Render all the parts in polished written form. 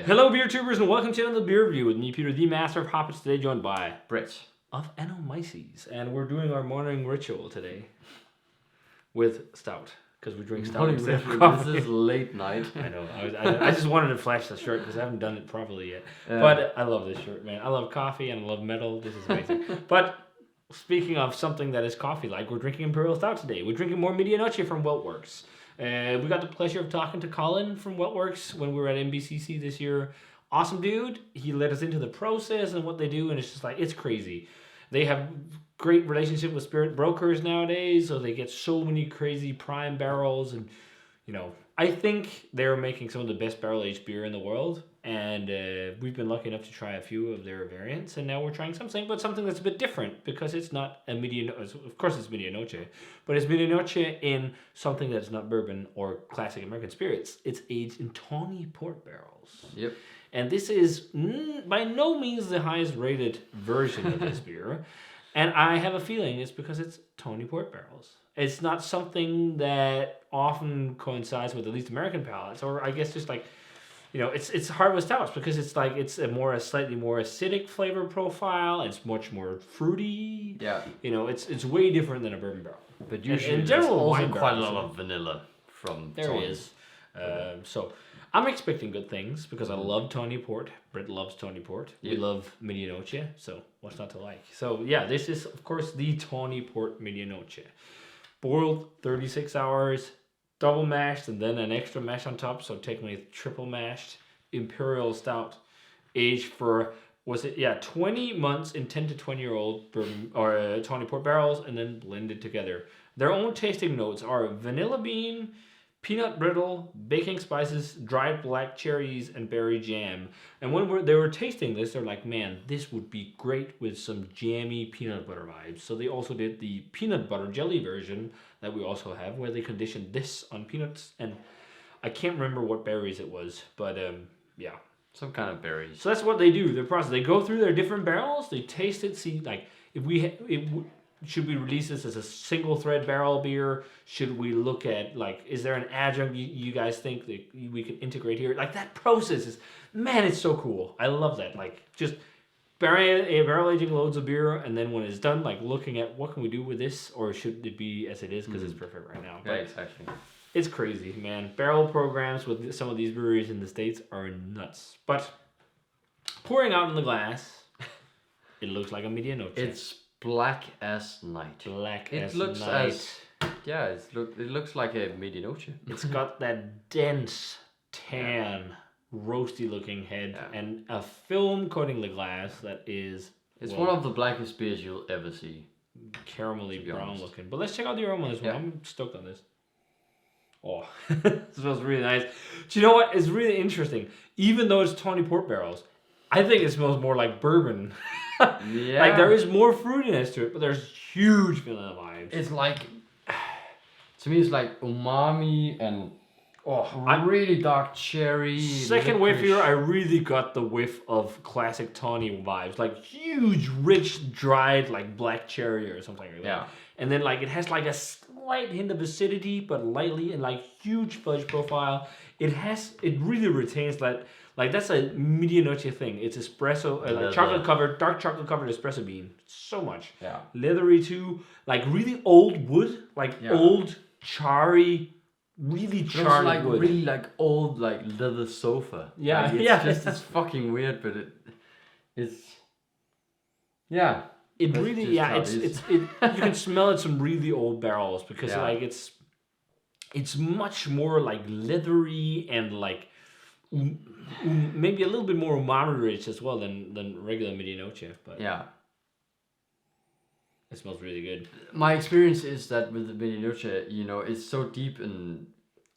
Hello, beer tubers, and welcome to another beer review with me, Peter, the master of hoppers. Today, joined by Brett of Anomyces, and we're doing our morning ritual today with Stout because we drink Stout instead of coffee. This is late night. I know. I just wanted to flash the shirt because I haven't done it properly yet. But I love this shirt, man. I love coffee and I love metal. This is amazing. But speaking of something that is coffee-like, we're drinking Imperial Stout today. We're drinking more Medianoche from WeldWerks. We got the pleasure of talking to Colin from WeldWerks when we were at MBCC this year. Awesome dude. He led us into the process and what they do, and it's just like, it's crazy. They have great relationship with spirit brokers nowadays, so they get so many crazy prime barrels, and I think they're making some of the best barrel-aged beer in the world, and we've been lucky enough to try a few of their variants, and now we're trying something that's a bit different, because it's not a Medianoche. Of course it's Medianoche, but it's Medianoche in something that's not bourbon or classic American spirits. It's aged in tawny port barrels. Yep. And this is by no means the highest rated version of this beer, and I have a feeling it's because it's tawny port barrels. It's not something that often coincides with at least American palates, or I guess just like, it's hard with stouts because it's a slightly more acidic flavor profile. It's much more fruity. Yeah. It's way different than a bourbon barrel. But usually in general, there's also wine quite a barrels, lot of vanilla from there Tawny. is. So I'm expecting good things because I love Tawny Port. Britt loves Tawny Port. Yep. We love Medianoche, so what's not to like? So yeah, this is of course the Tawny Port Medianoche. Boiled 36 hours, double mashed, and then an extra mash on top, so technically triple mashed Imperial Stout, aged for 20 months in 10 to 20-year-old bourbon or Tawny Port barrels, and then blended together. Their own tasting notes are vanilla bean, peanut brittle, baking spices, dried black cherries, and berry jam. And when they were tasting this, they're like, man, this would be great with some jammy peanut butter vibes. So they also did the peanut butter jelly version that we also have, where they conditioned this on peanuts. And I can't remember what berries it was, but yeah. Some kind of berries. So that's what they do, their process. They go through their different barrels, they taste it, see, like, should we release this as a single thread barrel beer? Should we look at, like, is there an adjunct you guys think that we can integrate here? Like, that process is, man, it's so cool. I love that. Like, just barrel aging loads of beer, and then when it's done, like, looking at what can we do with this, or should it be as it is because it's perfect right now. Yeah, exactly. It's crazy, man. Barrel programs with some of these breweries in the States are nuts. But pouring out in the glass, it looks like a Medianoche. It's black as night. It looks night. It looks like a Medianoche. It's got that dense, tan, roasty looking head and a film coating the glass that is... It's one of the blackest beers you'll ever see. Caramelly brown looking. But let's check out the aroma on this one. I'm stoked on this. Oh, it smells really nice. Do you know what? It's really interesting. Even though it's Tawny Port barrels, I think it smells more like bourbon. Yeah. Like, there is more fruitiness to it, but there's huge vanilla vibes. It's like, to me, it's like umami and really dark cherry. Second whiff here, I really got the whiff of classic Tawny vibes. Like, huge, rich, dried, like, black cherry or something like that. Yeah. And then, like, it has, like, a slight hint of acidity, but lightly, and, like, huge fudge profile. It really retains that. Like, that's a Medianoche thing. It's espresso, like dark chocolate covered espresso bean. So much. Yeah. Leathery too. Like, really old wood. Like, old, charry, really charred like wood. Really, like, old, like, leather sofa. Yeah. Like, it's fucking weird, but it's... Yeah. It really, you can smell it some really old barrels because, like, it's much more, like, leathery and, like, maybe a little bit more umami rich as well than regular Medianoche, but it smells really good. My experience is that with the Medianoche, it's so deep and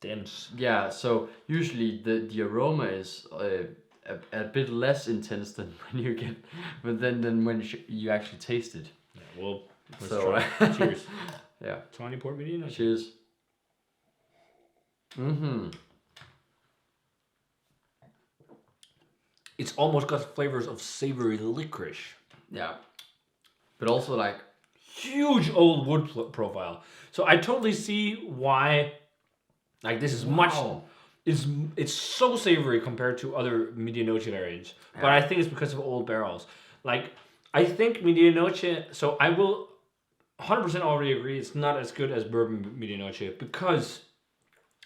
dense. Yeah, so usually the aroma is a bit less intense than when you get, but then when you actually taste it. Yeah, well, let's try. Cheers. Yeah. Tawny Port Medianoche. Cheers. Mm-hmm. It's almost got flavors of savory licorice. Yeah. But also, like, huge old wood profile. So I totally see why, like, this is much it's so savory compared to other Medianoche variants. But I think it's because of old barrels. Like I think Medianoche. So I will 100% already agree. It's not as good as bourbon Medianoche because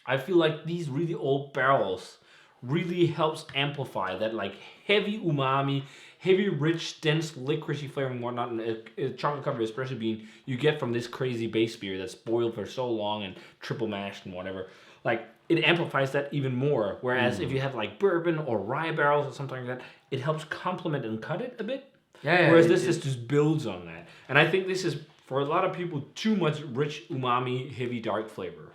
I feel like these really old barrels really helps amplify that like heavy umami, heavy, rich, dense, licoricey flavor and whatnot, and a chocolate covered espresso bean you get from this crazy base beer that's boiled for so long and triple mashed and whatever. Like it amplifies that even more. Whereas if you have like bourbon or rye barrels or something like that, it helps complement and cut it a bit. Whereas this just builds on that. And I think this is for a lot of people too much rich umami, heavy, dark flavor.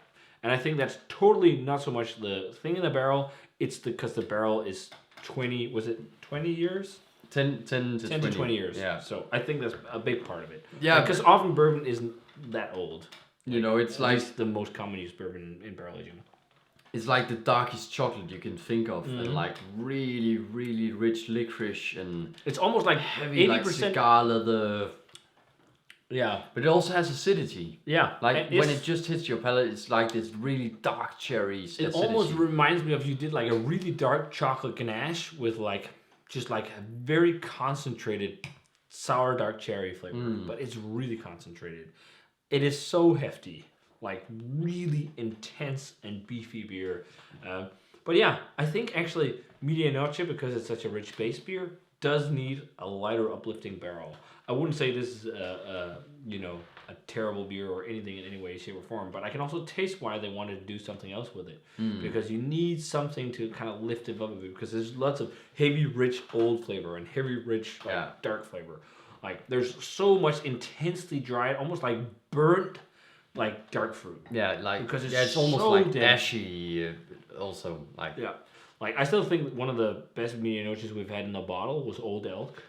And I think that's totally not so much the thing in the barrel. It's because the barrel is 20, was it 20 years? 10 to 20 years. Yeah. So I think that's a big part of it. Yeah. Because often bourbon isn't that old. You know, it's like the most common used bourbon in barrel aging. It's like the darkest chocolate you can think of, and like really, really rich licorice and it's almost like heavy, 80%, like cigar leather. Yeah, but it also has acidity. Yeah, like when it just hits your palate, it's like this really dark cherries. It almost reminds me of you did like a really dark chocolate ganache with like just like a very concentrated sour dark cherry flavor, but it's really concentrated. It is so hefty, like really intense and beefy beer. But yeah, I think actually Medianoche, because it's such a rich base beer, does need a lighter uplifting barrel. I wouldn't say this is a terrible beer or anything in any way, shape, or form, but I can also taste why they wanted to do something else with it. Because you need something to kind of lift it up a bit, because there's lots of heavy, rich, old flavor and heavy, rich, dark flavor. Like there's so much intensely dry, almost like burnt, like dark fruit. Yeah, like because it's almost so like ashy. Also, like like I still think one of the best Medianoches we've had in the bottle was Old Elk.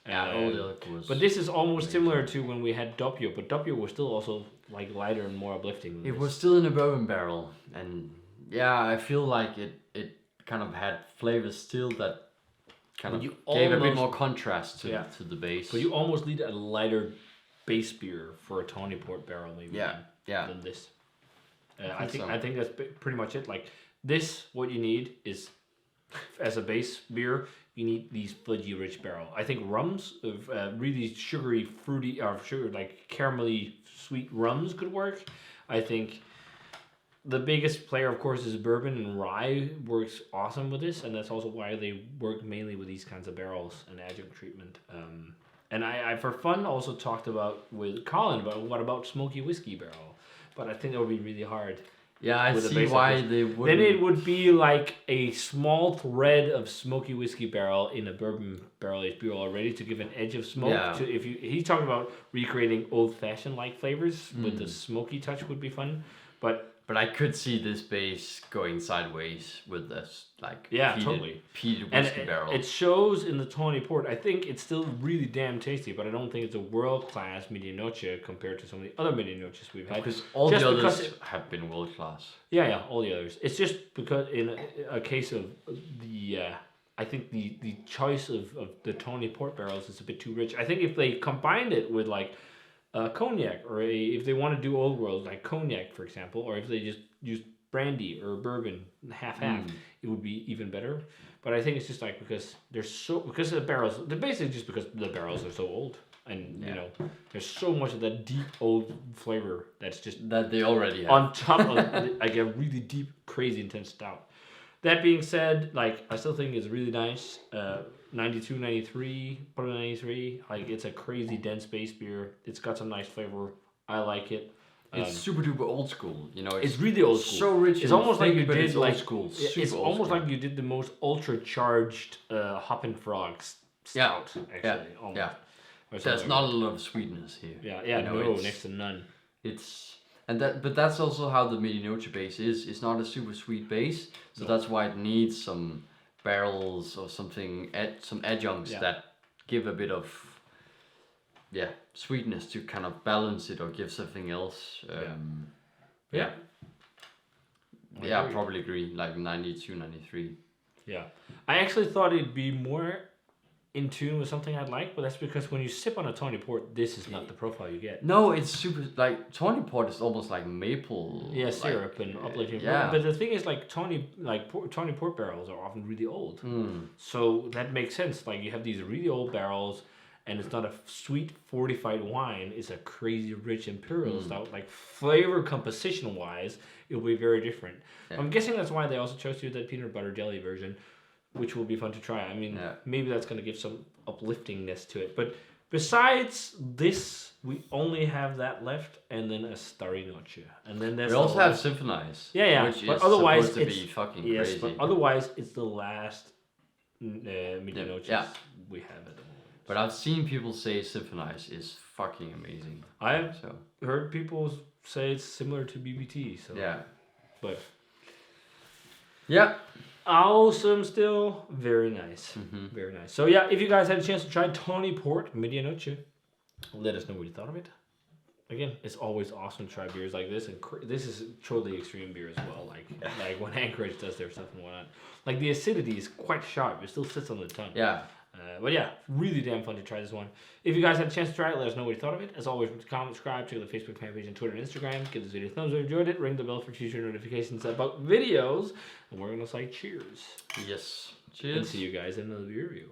Old Elk was. But this is almost similar to when we had Doppio, but Doppio was still also like lighter and more uplifting. It was still in a bourbon barrel, and I feel like it kind of had flavors still that kind of gave a bit more contrast to the base. But you almost need a lighter base beer for a Tawny port barrel, maybe. Than this. I think that's pretty much it. Like this, what you need is, as a base beer, you need these fudgy rich barrel. I think rums of really sugary, fruity, or sugar like caramelly sweet rums could work. I think the biggest player, of course, is bourbon, and rye works awesome with this, and that's also why they work mainly with these kinds of barrels and adjunct treatment. And I for fun also talked about with Colin about what about smoky whiskey barrel, but I think that would be really hard. Yeah, I see why they would. Then it would be like a small thread of smoky whiskey barrel in a bourbon barrel aged beer already to give an edge of smoke. Yeah. He's talking about recreating old fashioned like flavors with the smoky touch would be fun, but I could see this base going sideways with this peated and whiskey barrel. It shows in the Tawny port. I think it's still really damn tasty, but I don't think it's a world class Medianoche compared to some of the other Medianoches we've had. Because all the others have been world class. Yeah, all the others. It's just because in a case of the I think the choice of the Tawny port barrels is a bit too rich. I think if they combined it with like cognac, or if they want to do old world like cognac, for example, or if they just use brandy or bourbon half, it would be even better. But I think it's just like because the barrels, they're basically just because the barrels are so old, and you know there's so much of that deep old flavor that's just that they already have on top of like a really deep, crazy intense stout. That being said, like I still think it's really nice. 92, 93, probably 93. Like it's a crazy dense base beer. It's got some nice flavor. I like it. It's super duper old school. You know, it's really old school. So rich. It's almost like you did like old school. It's almost like you did the most ultra charged Hop and Frogs stout. Actually, almost. Yeah. There's not a lot of sweetness here. Yeah. No, next to none. But that's also how the Medianoche base is. It's not a super sweet base, so that's why it needs some barrels or something, some adjuncts that give a bit of sweetness to kind of balance it or give something else. I probably agree, like 92, 93. Yeah, I actually thought it'd be more in tune with something I'd like, but that's because when you sip on a Tawny Port, this is not the profile you get. No, it's super, like, Tawny Port is almost like maple. Yeah, syrup and uplifting. Yeah. But the thing is, like, Tawny Port barrels are often really old. So that makes sense. Like, you have these really old barrels, and it's not a sweet fortified wine. It's a crazy rich Imperial stout. Like, flavor composition-wise, it will be very different. Yeah. I'm guessing that's why they also chose to do that peanut butter jelly version, which will be fun to try. I mean, maybe that's going to give some upliftingness to it. But besides this, we only have that left, and then a Starry Noche. And then there's we also have Symphonize. Yeah. Which but is otherwise, supposed to be fucking crazy. But otherwise, it's the last Medianoches we have at the moment. But I've seen people say Symphonize is fucking amazing. I've heard people say it's similar to BBT. So yeah. But yeah. Awesome still. Very nice. Very nice. So yeah, if you guys had a chance to try Tawny Port Medianoche, let us know what you thought of it. Again, it's always awesome to try beers like this, and this is totally extreme beer as well. Like when Anchorage does their stuff and whatnot. Like the acidity is quite sharp. It still sits on the tongue. Yeah. But yeah, really damn fun to try this one. If you guys had a chance to try it, let us know what you thought of it. As always, comment, subscribe, check out the Facebook fan page and Twitter and Instagram. Give this video a thumbs up if you enjoyed it. Ring the bell for future notifications about videos. And we're going to say cheers. Yes. Cheers. And see you guys in another beer review.